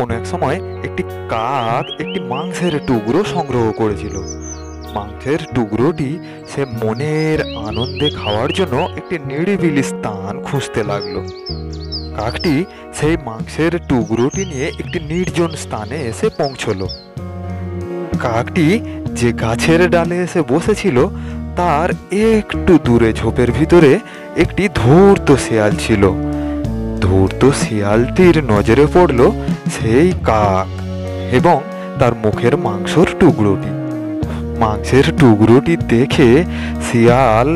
কোনো এক সময় একটি কাক একটি মাংসের টুকরো সংগ্রহ করেছিল। মাংসের টুকরোটি সে মনের আনন্দে খাওয়ার জন্য একটি নিরিবিলি স্থান খুঁজতে লাগলো। কাকটি সেই মাংসের টুকরোটি নিয়ে একটি নির্জন স্থানে এসে পৌঁছলো। কাকটি যে গাছের ডালে এসে বসেছিল তার একটু দূরে ঝোপের ভিতরে একটি ধূর্ত শেয়াল ছিল। ধূর্ত শিয়ালটির নজরে পড়ল সেই কাক এবং তার মুখের মাংসের টুকরোটি। মাংসের টুকরোটি দেখে শিয়াল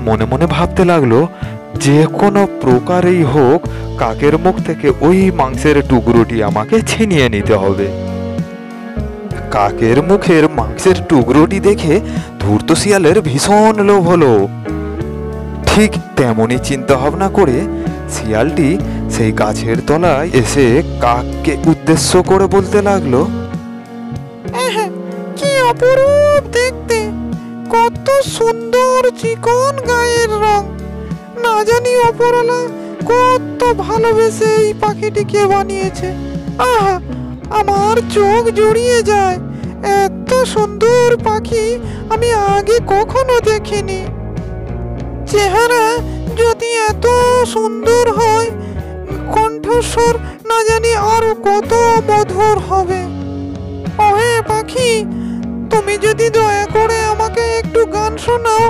মনে মনে ভাবতে লাগলো, যে কোনো প্রকারেই হোক কাকের মুখ থেকে ওই মাংসের টুকরোটি আমাকে ছিনিয়ে নিতে হবে। কাকের মুখের মাংসের টুকরোটি দেখে ধূর্ত শিয়ালের ভীষণ লোভ হলো। ঠিক তেমনই চিন্তা ভাবনা করে শিয়ালটি সেই গাছের তলায় এসে কাককে উদ্দেশ্য করে বলতে লাগলো, কি অপরূপ দেখতে, কত সুন্দর চিকন গায়ের রং। না জানি ওপরওয়ালা কত ভালোবেসে এই পাখিটিকে বানিয়েছে। আহা, আমার চোখ জুড়িয়ে যায়। এত সুন্দর পাখি আমি আগে কখনো দেখিনি। চেহারা যদি এত সুন্দর হয়, কণ্ঠস্বর না জানি আরো কত মধুর হবে। ওহে পাখি, তুমি যদি দয়া করে আমাকে একটু গান শোনাও,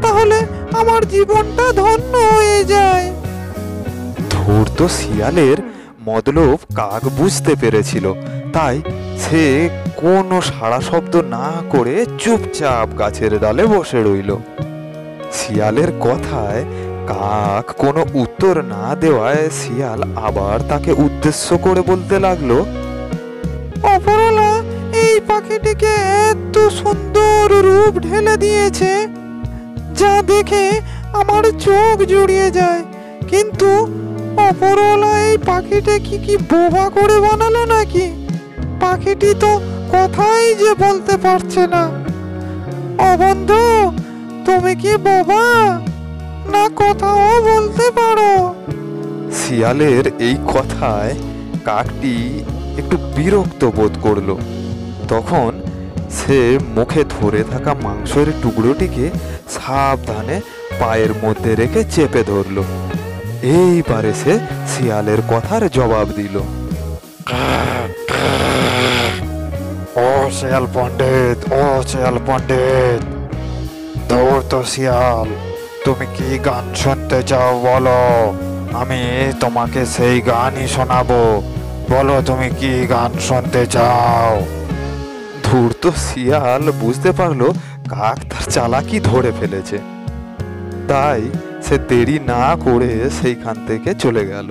তাহলে আমার জীবনটা ধন্য হয়ে যায়। ধূর্ত শিয়ালের মতলব কাক বুঝতে পেরেছিল, তাই সে কোনো সাড়া শব্দ না করে চুপচাপ গাছের ডালে বসে রইল। শিয়ালের কথায় কাক কোনো উত্তর না দেওয়ায় শিয়াল আবার তাকে উদ্দেশ্য করে বলতে লাগলো, অপরওয়ালা এই পাখিটিকে এত সুন্দর রূপ ঢেলে দিয়েছে যা দেখে আমার চোখ জুড়িয়ে যায়। কিন্তু অপরওয়ালা এই পাখিটাকে কি বোবা করে বানালো নাকি? পাখিটি তো কথাই যে বলতে পারছে না। ও বন্ধু, তুমি কি বোবা, না কথাও বলতে পারো? শিয়ালের এই কথায় কাকটি একটু বিরক্ত বোধ করলো। তখন সে মুখে ধরে থাকা মাংসের টুকরোটিকে সাবধানে পায়ের মধ্যে রেখে চেপে ধরলো। এইবারে সে শিয়ালের কথার জবাব দিল, ও শিয়াল পণ্ডিত, ও শিয়াল পণ্ডিত, ধূর্ত শিয়াল, তুমি কি গান শুনতে চাও বলো, আমি তোমাকে সেই গানই শোনাবো। বলো তুমি কি গান শুনতে চাও? ধূর্ত শিয়াল বুঝতে পারলো কাক তার চালাকি ধরে ফেলেছে, তাই সে দেরি না করে সেইখান থেকে চলে গেল।